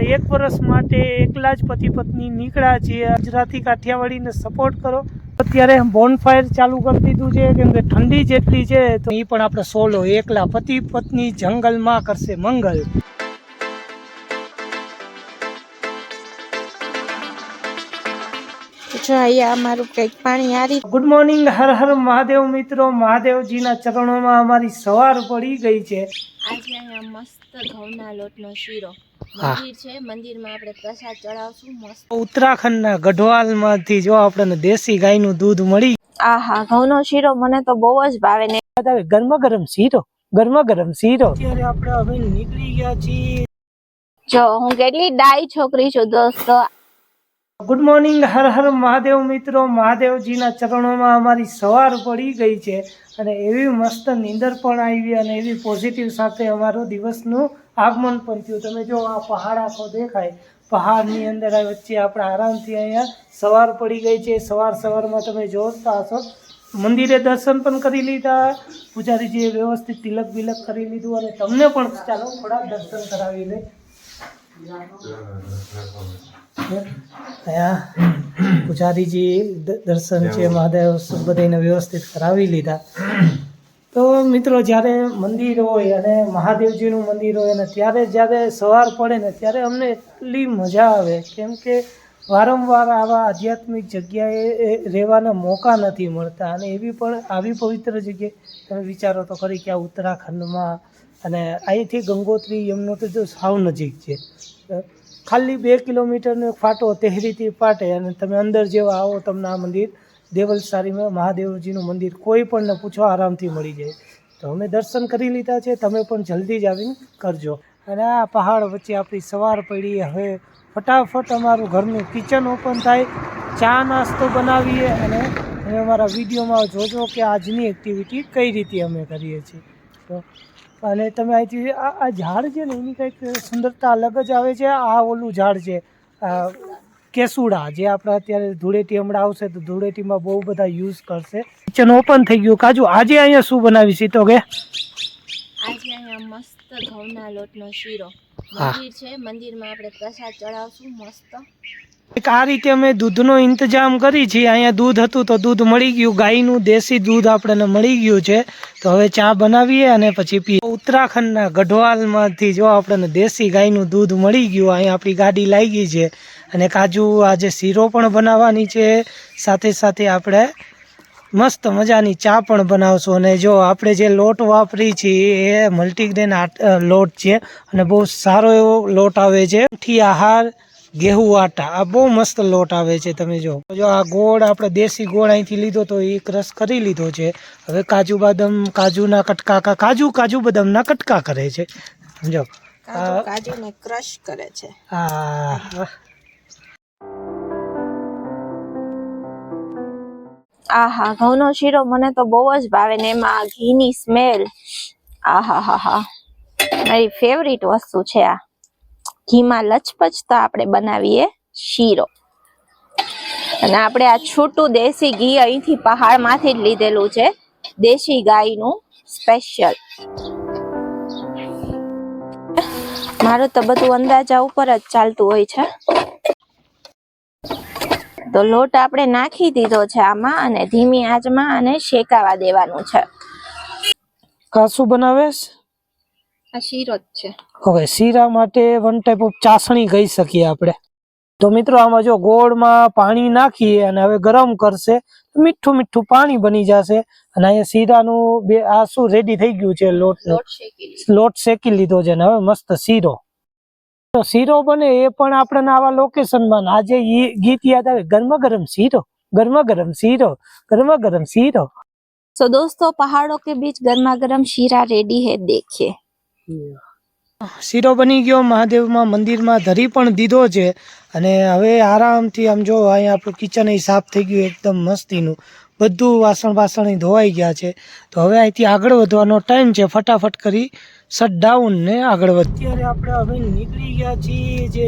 1 વર્ષ માટે એકલા જ પતિ પત્ની નીકળ્યા છીએ ગુજરાતી કાઠિયાવાડીને સપોર્ટ કરો। અત્યારે બોનફાયર ચાલુ કરી દીધું છે કેમ કે ઠંડી જેટલી છે તો એ પણ આપણે સોલો એકલા પતિ પત્ની જંગલમાં કરશે મંગલ। અમારું કંઈક પાણી આરી। ગુડ મોર્નિંગ, હર હર મહાદેવ મિત્રો। મહાદેવજીના ચરણોમાં અમારી સવાર પડી ગઈ છે। આજે અહીંયા મસ્ત ઘઉંના લોટનો શીરો મંદિર છે, મંદિરમાં આપણે પ્રસાદ ચડાવશું મસ્ત। ઉત્તરાખંડના ગઢવાલમાંથી જો આપણને દેશી ગાયનું દૂધ મળી। આહા, ઘઉંનો શીરો મને તો બહુ જ ભાવે ને ગરમા ગરમ શીરો, ગરમા ગરમ શીરો। અત્યારે આપણે હવે નીકળી ગયા છીએ। જો હું કેટલી ડાઈ છોકરી છું દોસ્તો। ગુડ મોર્નિંગ, હર હર મહાદેવ મિત્રો। મહાદેવજીના ચરણોમાં અમારી સવાર પડી ગઈ છે અને એવી મસ્ત નીંદર પણ આવી અને એવી પોઝિટિવ સાથે અમારો દિવસનું આગમન પણ થયું। તમે જો આ પહાડ આખો દેખાય, પહાડની અંદર આ વચ્ચે આપણે આરામથી અહીંયા સવાર પડી ગઈ છે। સવારમાં તમે જોતા હશો મંદિરે દર્શન પણ કરી લીધા, પૂજારીજીએ વ્યવસ્થિત તિલક બિલક કરી લીધું અને તમને પણ ચાલો થોડા દર્શન કરાવી લે। પૂજારીજી દર્શન છે મહાદેવ બધાને વ્યવસ્થિત કરાવી લીધા। તો મિત્રો જ્યારે મંદિર હોય અને મહાદેવજીનું મંદિર હોય અને જ્યારે સવાર પડે ને ત્યારે અમને એટલી મજા આવે કેમ કે વારંવાર આવા આધ્યાત્મિક જગ્યાએ રહેવાના મોકા નથી મળતા અને આવી પવિત્ર જગ્યાએ તમે વિચારો તો ખરી કે આ ઉત્તરાખંડમાં અને અહીંથી ગંગોત્રી યમનોત્રી તો સાવ નજીક છે। ખાલી 2 કિલોમીટરનો ફાટો તેહરીથી પાટે અને તમે અંદર જેવા આવો તમને આ મંદિર દેવલસારીમાં મહાદેવજીનું મંદિર કોઈ પણને પૂછો આરામથી મળી જાય। તો અમે દર્શન કરી લીધા છે, તમે પણ જલ્દી જ આવીને કરજો। અને આ પહાડ વચ્ચે આપણી સવાર પડી, હવે ફટાફટ અમારું ઘરનું કિચન ઓપન થાય, ચા નાસ્તો બનાવીએ અને તમે અમારા વિડીયોમાં જોજો કે આજની એક્ટિવિટી કઈ રીતે અમે કરીએ છીએ। તો અને તમે અહીંથી આ ઝાડ છે ને એની કંઈક સુંદરતા અલગ જ આવે છે। આ ઓલું ઝાડ છે કેસુડા, જે આપણે અત્યારે ધૂળેટી હમણાં આવશે તો ધૂળેટીમાં બહુ બધા યુઝ કરશે। કિચન ઓપન થઈ ગયું। કાજુ આજે અહીંયા શું બનાવી તો કે આજે અહીંયા મસ્ત ઘઉંના લોટનો શીરો મંદિર છે, મંદિરમાં આપણે પ્રસાદ ચડાવશું મસ્ત। એક આ રીતે અમે દૂધનો ઇંતજામ કરી છે। અહીંયા દૂધ હતું તો દૂધ મળી ગયું, ગાયનું દેશી દૂધ આપણને મળી ગયું છે। તો હવે ચા બનાવીએ અને પછી પીએ। ઉત્તરાખંડના ગઢવાલમાંથી જો આપણને દેશી ગાયનું દૂધ મળી ગયું, અહીંયા આપણી ગાડી લાગી છે અને કાજુ આજે શીરો પણ બનાવવાની છે, સાથે સાથે આપણે મસ્ત મજાની ચા પણ બનાવશું। અને જો આપણે જે લોટ વાપરી છીએ એ મલ્ટીગ્રેન લોટ છે અને બહુ સારો એવો લોટ આવે છે। ઠી આહાર ગેહું આટા, આ બહુ મસ્ત લોટ આવે છે। તમે જો આ ગોળ આપણે દેશી ગોળ અહીંથી લીધો તો એ ક્રશ કરી લીધો છે। હવે કાજુ કાજુના કટકા કાજુ બદામના કટકા કરે છે। સમજો કાજુને ક્રશ કરે છે। આહા, ઘઉંનો શીરો મને તો બહુ જ ભાવે ને એમાં ઘીની સ્મેલ, આહા, મારી ફેવરિટ વસ્તુ છે આ। ઘીમાં લચપચતા આપણે બનાવીએ શીરો અને આપણે આ છૂટું દેશી ઘી અહીંથી પહાડમાંથી જ લીધેલું છે, દેશી ગાયનું સ્પેશિયલ। મારું તો બધું અંદાજા ઉપર જ ચાલતું હોય છે। તો લોટ આપણે નાખી દીધો છે આમાં અને ધીમી આંચમાં અને શેકાવા દેવાનું છે। કાશું બનાવેશ? આ શીરો જ છે। હવે શીરા માટે વન ટાઈપ ઓફ ચાસણી કહી શકીએ આપણે। તો મિત્રો આમાં જો ગોળમાં પાણી નાખીએ અને હવે ગરમ કરશે, મીઠું પાણી બની જશે અને અહીંયા શીરાનું આ શું રેડી થઈ ગયું છે, લોટ શેકી લીધો છે ને હવે મસ્ત શીરો બને એ પણ આપણને આવા લોકેશનમાં। આજે ગીત યાદ આવે, ગરમા ગરમ શીરો, ગરમા ગરમ શીરો, ગરમા ગરમ શીરો। तो दोस्तों पहाड़ों के बीच गर्मा गर्म शीरा रेडी है, देखिए। શીરો બની ગયો, મહાદેવમાં મંદિરમાં ધરી પણ દીધો છે અને હવે આરામથી આમ જો અહીંયા આપણું કિચન સાફ થઈ ગયું એકદમ મસ્તીનું, બધું વાસણ ધોવાઈ ગયા છે। તો હવે અહીંથી આગળ વધવાનો ટાઈમ છે, ફટાફટ કરી શટડાઉન ને આગળ વધ। અત્યારે આપણે હવે નીકળી ગયા છીએ, જે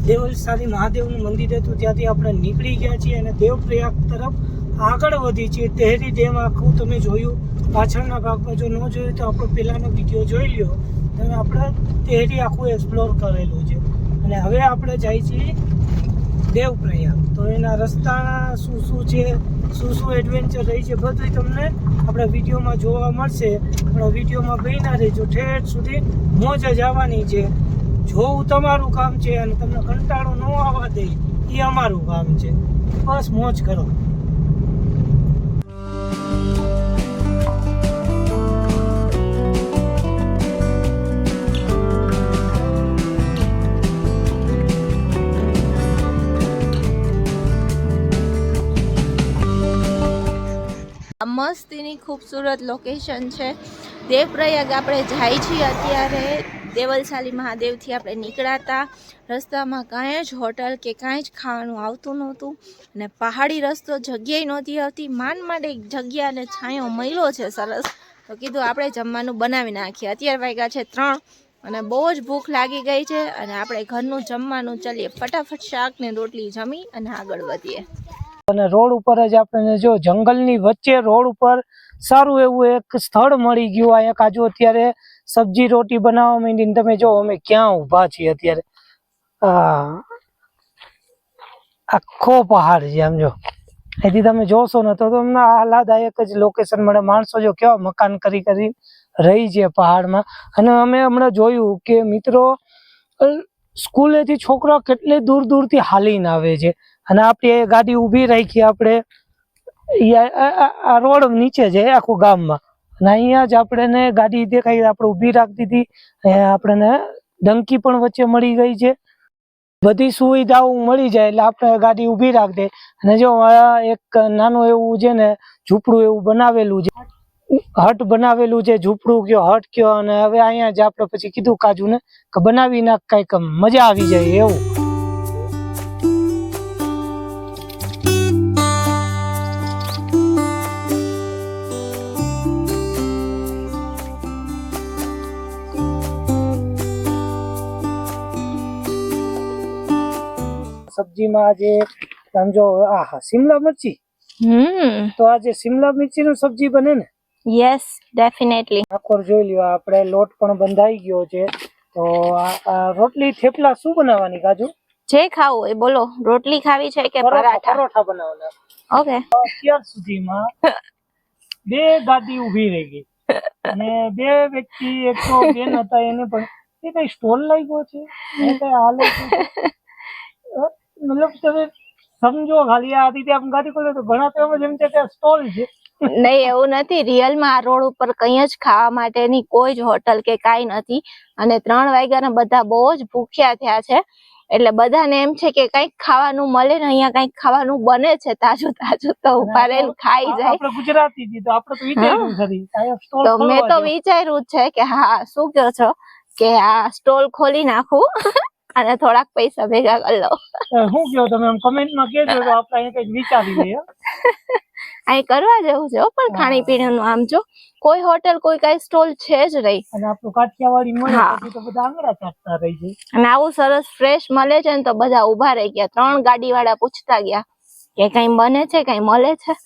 દેવલસારી મહાદેવનું મંદિર હતું ત્યાંથી આપણે નીકળી ગયા છીએ અને દેવપ્રયાગ તરફ આગળ વધી છીએ। તેહરી ડેમ આખું તમે જોયું, પાછળના ભાગમાં જો ન જોયું તો આપણો પહેલાંનો વિડીયો જોઈ લ્યો, તમે આપણે તેહરી આખું એક્સપ્લોર કરેલું છે। અને હવે આપણે જાય છીએ દેવપ્રયાગ. તો એના રસ્તા શું છે, શું એડવેન્ચર રહી છે, બધું તમને આપણે વિડીયોમાં જોવા મળશે. આપણા વિડીયોમાં બન્યા રહેજો, ઠેઠ સુધી મોજ જ આવવાની છે. જોવું તમારું કામ છે અને તમને કંટાળો ન આવવા દે એ અમારું કામ છે. બસ મોજ કરો. મસ્તીની ખૂબસૂરત લોકેશન છે દેવપ્રયાગ. આપણે જાય છીએ અત્યારે દેવલસાલી મહાદેવથી આપણે નીકળાતા રસ્તામાં કાંઈ જ હોટલ કે કાંઈ જ ખાવાનું આવતું નહોતું અને પહાડી રસ્તો જગ્યાએ નહોતી આવતી. માંડ એક જગ્યા અને છાંયો મળ્યો છે સરસ, તો કીધું આપણે જમવાનું બનાવી નાખીએ. અત્યારે વાગ્યા છે 3 અને બહુ જ ભૂખ લાગી ગઈ છે અને આપણે ઘરનું જમવાનું ચલીએ ફટાફટ શાક ને રોટલી જમી અને આગળ વધીએ. અને રોડ ઉપર જ આપણને જો જંગલની વચ્ચે રોડ ઉપર સારું એવું એક સ્થળ મળી ગયું. આ એક આજુ અત્યારે સબ્જી રોટી બનાવવા માંડીને તમે જો અમે ક્યાં ઊભા છીએ અત્યારે. આખો પહાડ છે આમ જો, અહીંથી તમે જોશો ને તો તમને આહલાદાયક જ લોકેશન મળે. માણસો જો કેવા મકાન કરી રહી છે પહાડમાં. અને અમે હમણાં જોયું કે મિત્રો સ્કૂલેથી છોકરા કેટલે દૂરથી હાલીને આવે છે અને આપણે ગાડી ઊભી રાખી આપણે આ રોડ નીચે છે આખું ગામમાં, અને અહીંયા જ આપણે ગાડી દેખાઈ આપણે ઊભી રાખી દીધી. આપણને ડંકી પણ વચ્ચે મળી ગઈ છે, બધી સુવિધાઓ મળી જાય એટલે આપણે ગાડી ઊભી રાખી દે. અને જો એક નાનું એવું છે ને ઝૂંપડું એવું બનાવેલું છે, હટ બનાવેલું છે, ઝૂંપડું કયો હટ કયો. અને હવે અહીંયા જ આપણે પછી કીધું કાજુ ને કે બનાવી નાખ, કઈક મજા આવી જાય એવું. સબ્જીમાં આજે સમજો આહા શિમલા મિર્ચી, તો આજે શિમલા મિર્ચી નું સબ્જી બને ને? Yes definitely. આખોર જોઈ લ્યો, આપણે લોટ પણ બંધાઈ ગયો છે. તો આ રોટલી થેપલા શું બનાવવાની કાજુ? જે ખાવું એ બોલો. રોટલી ખાવી છે કે પરાઠા? પરોઠા બનાવવાના. ઓકે. અત્યાર સુધીમાં 2 ગાડી ઊભી રહી ગઈ અને 2 વ્યક્તિ, એક તો બેન હતા એને પણ એ કઈ સ્ટોલ લાગ્યો છે એ કઈ હાલે છે. મતલબ તમે સમજો ખાલી આ રીતે આમ ગાડી ખોલે તો ઘણા તો એમ છે કે સ્ટોલ છે. નહીં, એવું નથી. રિયલમાં આ રોડ ઉપર કઈ જ ખાવા માટેની કોઈ જ હોટલ કે કાંઈ નથી. અને 3 વાગ્યાના બધા બહુ જ ભૂખ્યા થયા છે એટલે બધાને એમ છે કે કંઈક ખાવાનું મળે ને અહીંયા કંઈક ખાવાનું બને છે તાજું તો ઉભા રહીને ખાઈ જાય. આપણે ગુજરાતી જી તો આપણે તો વિચાર્યું ખરી તો મેં તો વિચાર્યું છે કે હા, શું કહો છો કે આ સ્ટોલ ખોલી નાખું અને થોડાક પૈસા ભેગા કરી લો. શું કહો તમે આમ કમેન્ટમાં કહેજો તો આપણે અહીંયા કંઈક વિચારી લઈએ. અહીં કરવા જેવું છે પણ ખાણી પીણીનું આમ જો કોઈ હોટલ કોઈ કઈ સ્ટોલ છે જ નહીં. અને આપણું કાઠિયાવાડી મળે પછી તો બધા આંગળા ચાટતા રહી જાય. અને આવું સરસ ફ્રેશ મળે છે ને તો બધા ઉભા રહી ગયા. 3 ગાડી વાળા પૂછતા ગયા કે કઈ બને છે, કઈ મળે છે.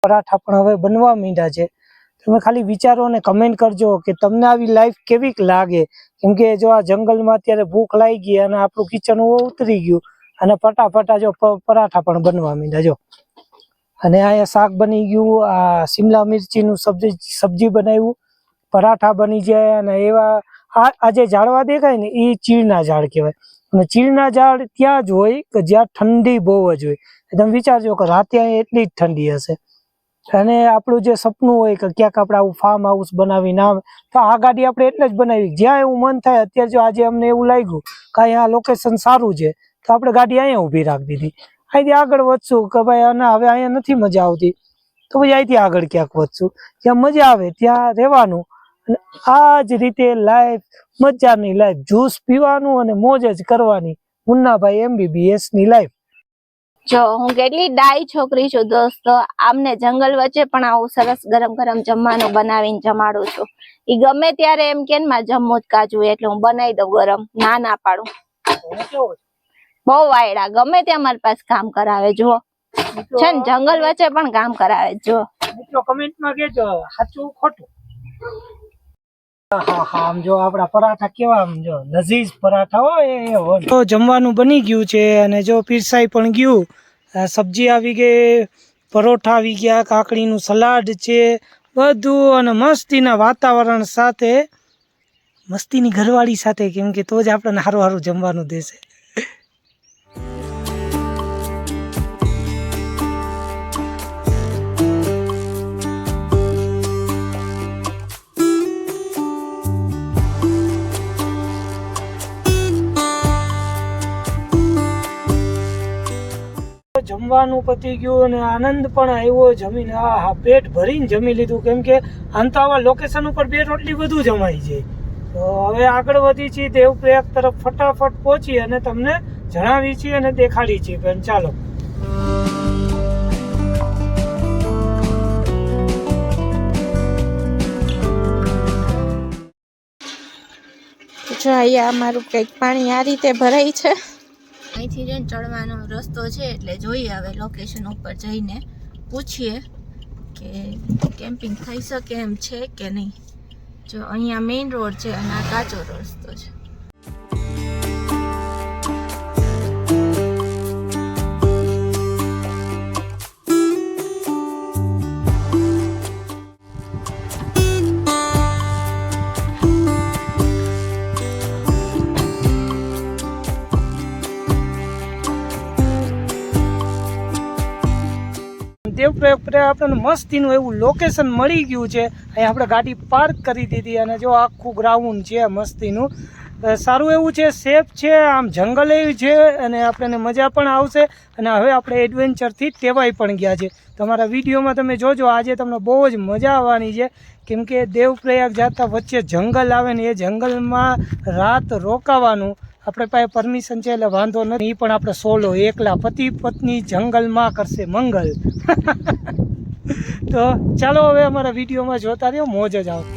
પરાઠા પણ હવે બનવા માંડ્યા છે. તમે ખાલી વિચારો અને કમેન્ટ કરજો કે તમને આવી લાઈફ કેવી લાગે. કેમ કે જો આ જંગલમાં અત્યારે ભૂખ લાગી ગઈ અને આપણું કિચન ઉતરી ગયું અને ફટાફટા જો પરાઠા પણ બનવા માંડ્યા જો. અને અહીંયા શાક બની ગયું, આ શિમલા મિર્ચીનું સબ્જી બનાવ્યું, પરાઠા બની જાય. અને એવા આ જે ઝાડવા દેખાય ને એ ચીડના ઝાડ કહેવાય. અને ચીડના ઝાડ ત્યાં જ હોય કે જ્યાં ઠંડી બહુ જ હોય. તમે વિચારજો કે રાતે અહીંયા એટલી જ ઠંડી હશે. અને આપણું જે સપનું હોય કે ક્યાંક આપણે આવું ફાર્મ હાઉસ બનાવીને આવે તો આ ગાડી આપણે એટલે જ બનાવી જ્યાં એવું મન થાય. અત્યારે જો આજે અમને એવું લાગ્યું કે અહીંયા લોકેશન સારું છે તો આપણે ગાડી અહીંયા ઊભી રાખી દીધી. અહીંથી આગળ વધશું કે ભાઈ અને હવે અહીંયા નથી મજા આવતી તો પછી અહીંથી આગળ ક્યાંક વધશું. જ્યાં મજા આવે ત્યાં રહેવાનું. અને આ જ રીતે લાઈફ, મજાની લાઈફ, જ્યુસ પીવાનું અને મોજ જ કરવાની. મુન્નાભાઈ MBBS ની લાઈફ. જો હું કેટલી ડાઈ છોકરી છું દોસ્તો, આમને જંગલ વચ્ચે પણ આવું સરસ ગરમ ગરમ જમવાનું બનાવીને જમાડું છું. ઈ ગમે ત્યારે એમ કે ને મારે જમવું જ કાજુ એટલે હું બનાવી દઉં ગરમ, ના પાડું. બહુ વાયડા, ગમે ત્યાં મારી પાસે કામ કરાવે. જો છે ને જંગલ વચ્ચે પણ કામ કરાવે. જો મિત્રો કમેન્ટમાં કહેજો સાચું ખોટું. આમ જો આપડા પરાઠા કેવા, આમ જો લઝીઝ પરાઠા હોય. તો જમવાનું બની ગયું છે અને જો પીરસાઈ પણ ગયું. સબ્જી આવી ગઈ, પરોઠા આવી ગયા, કાકડીનું સલાડ છે, બધું અને મસ્તીના વાતાવરણ સાથે, મસ્તીની ઘરવાળી સાથે, કેમ કે તો જ આપણને સારું સારું જમવાનું દેશે. જમવાનું પતી ગયું અને આનંદ પણ આવ્યો જમીને. હા, પેટ ભરીને જમી લીધું, કેમ કે આમ તો આવા લોકેશન ઉપર 2 રોટલી બધું જમાઈ જાય. તો હવે આગળ વધી છીએ દેવપ્રયાગ તરફ, ફટાફટ પહોંચી અને તમને જણાવી છીએ અને દેખાડી છીએ. પણ ચાલો જો અહીંયા અમારું કંઈક પાણી આ રીતે ભરાય છે. અહીંથી જઈને ચડવાનો રસ્તો છે એટલે જોઈએ હવે લોકેશન ઉપર જઈને પૂછીએ કે કેમ્પિંગ થઈ શકે એમ છે કે નહીં. જો અહીંયા મેઇન રોડ છે અને આ કાચો રસ્તો છે. દેવપ્રયાગ પર આપણને મસ્તીનું એવું લોકેશન મળી ગયું છે. અહીં આપણે ગાડી પાર્ક કરી દીધી અને જો આખું ગ્રાઉન્ડ છે મસ્તીનું, સારું એવું છે, સેફ છે, આમ જંગલ એવું છે અને આપણને મજા પણ આવશે. અને હવે આપણે એડવેન્ચરથી ટેવાઈ પણ ગયા છે. તમારા વિડીયોમાં તમે જોજો, આજે તમને બહુ જ મજા આવવાની છે, કેમ કે દેવપ્રયાગ જતા વચ્ચે જંગલ આવે ને એ જંગલમાં રાત રોકાવાનું. આપણે પાસે પરમિશન છે એટલે વાંધો નથી, પણ આપણે સોલો એકલા પતિ પત્ની જંગલમાં કરશે મંગલ. તો ચાલો હવે અમારા વિડીયોમાં જોતા રહ્યો, મોજ જ આવશે.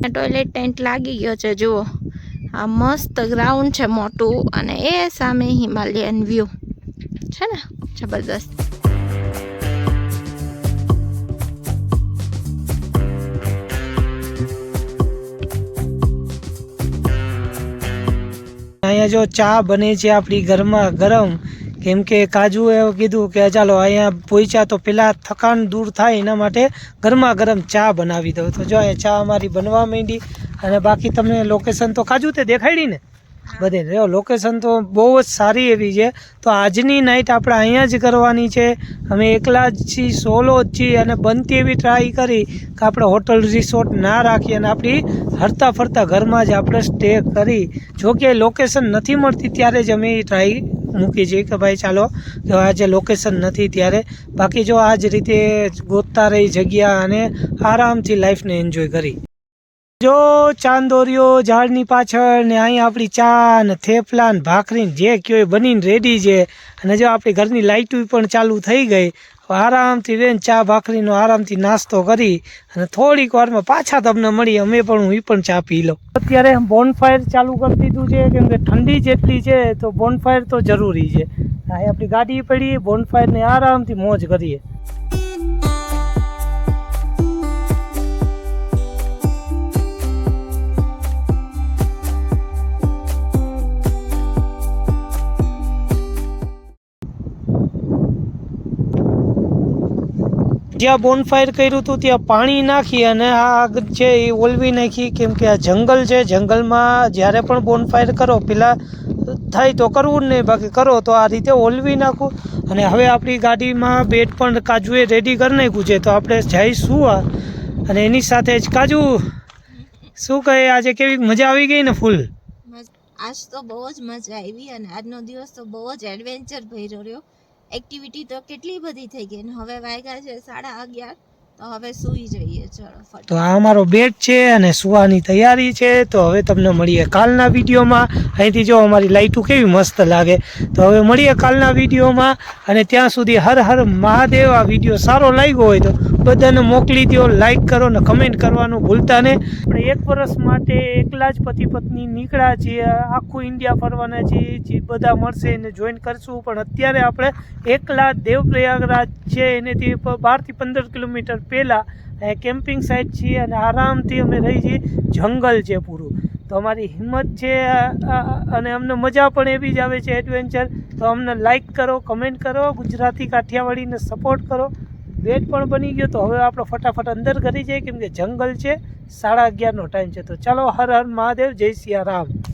ટોયલેટ ટેન્ટ લાગી ગયો છે. જુઓ આ મસ્ત ગ્રાઉન્ડ છે મોટું અને એ સામે હિમાલયન વ્યૂ છે ને, જબરદસ્ત. અહીંયા જો ચા બને છે આપણી ઘરમાં ગરમ, કેમ કે કાજુ એવું કીધું કે ચાલો અહીંયા પહોંચ્યા તો પેલા થકાન દૂર થાય એના માટે ગરમા ગરમ ચા બનાવી દઉં. તો જો અહીંયા ચા અમારી બનવા માંડી. અને બાકી તમને લોકેશન તો કાજુ તે દેખાડી ને બધે. જો લોકેશન તો બહુ જ સારી એવી છે. તો આજની નાઇટ આપણે અહીંયા જ કરવાની છે. અમે એકલા જ છીએ, સોલો જ છીએ અને બનતી એવી ટ્રાય કરી કે આપણે હોટલ રિસોર્ટ ના રાખીએ અને આપણી હરતા ફરતા ઘરમાં જ આપણે સ્ટે કરી. જો કે લોકેશન નથી મળતી ત્યારે જ અમે ટ્રાય મૂકી છે કે ભાઈ ચાલો આજે લોકેશન નથી ત્યારે. બાકી જો આ જ રીતે ગોતતા રહી જગ્યા અને આરામથી લાઈફને એન્જોય કરી. જો ચાંદોરીઓ ઝાડની પાછળ ને અહીં આપણી ચા ને થેપલા ને ભાખરી જે કયો એ બનીને રેડી છે. અને જો આપણી ઘરની લાઇટો પણ ચાલુ થઈ ગઈ. આરામથી બેન ચા ભાખરીનો આરામથી નાસ્તો કરી અને થોડીક વારમાં પાછા તમને મળી. અમે પણ હું પણ ચા પી લઉં. અત્યારે બોનફાયર ચાલુ કરી દીધું છે, કેમ કે ઠંડી જેટલી છે તો બોનફાયર તો જરૂરી છે. અહીં આપણી ગાડી પડી, બોનફાયરને આરામથી મોજ કરીએ. જ્યાં બોનફાયર કર્યું હતું ત્યાં પાણી નાખી અને આ આગ છે એ ઓલવી નાખી, કેમ કે આ જંગલ છે. જંગલમાં જ્યારે પણ બોનફાયર કરો પેલા થાય તો કરવું જ નહીં, બાકી કરો તો આ રીતે ઓલવી નાખું. અને હવે આપણી ગાડીમાં બેડ પણ કાજુએ રેડી કરી નાખ્યું છે. તો આપણે જઈશું અને એની સાથે જ કાજુ શું કહે, આજે કેવી મજા આવી ગઈ ને ફૂલ. આજ તો બહુ જ મજા આવી અને આજનો દિવસ તો બહુ જ એડવેન્ચર ભર્યો રહ્યો. એક્ટિવિટી તો કેટલી બધી થઈ ગઈ. હવે વાગ્યા છે 11:30. તો હવે સૂઈ જઈએ ચલો ફટ. તો આ અમારો બેડ છે અને સુવાની તૈયારી છે. તો હવે તમને મળીએ કાલના વિડીયોમાં. અહીંથી જો અમારી લાઇટો કેવી મસ્ત લાગે. તો હવે મળીએ કાલના વિડીયોમાં, અને ત્યાં સુધી હર હર મહાદેવ. આ વિડીયો સારો લાગ્યો હોય તો બધાને મોકલી દો, લાઈક કરો ને કમેન્ટ કરવાનું ભૂલતા નહીં. આપણે 1 વર્ષ માટે એકલા જ પતિ પત્ની નીકળ્યા છીએ. આખું ઇન્ડિયા ફરવાના છીએ, જે બધા મળશે એને જોઈન કરશું. પણ અત્યારે આપણે એકલા દેવપ્રયાગરાજ છે એનેથી 12 થી 15 કિલોમીટર પહેલાં કેમ્પિંગ સાઇટ છીએ, અને આરામથી અમે રહી છીએ. જંગલ છે પૂરું. તો અમારી હિંમત છે અને અમને મજા પણ એવી જ આવે છે એડવેન્ચર. તો અમને લાઈક કરો, કમેન્ટ કરો, ગુજરાતી કાઠિયાવાડીને સપોર્ટ કરો. વેટ પણ બની ગયો. તો હવે આપણે ફટાફટ અંદર કરી જઈએ, કેમ કે જંગલ છે. 11:30નો ટાઈમ છે. તો ચાલો, હર હર મહાદેવ, જય સિયા રામ.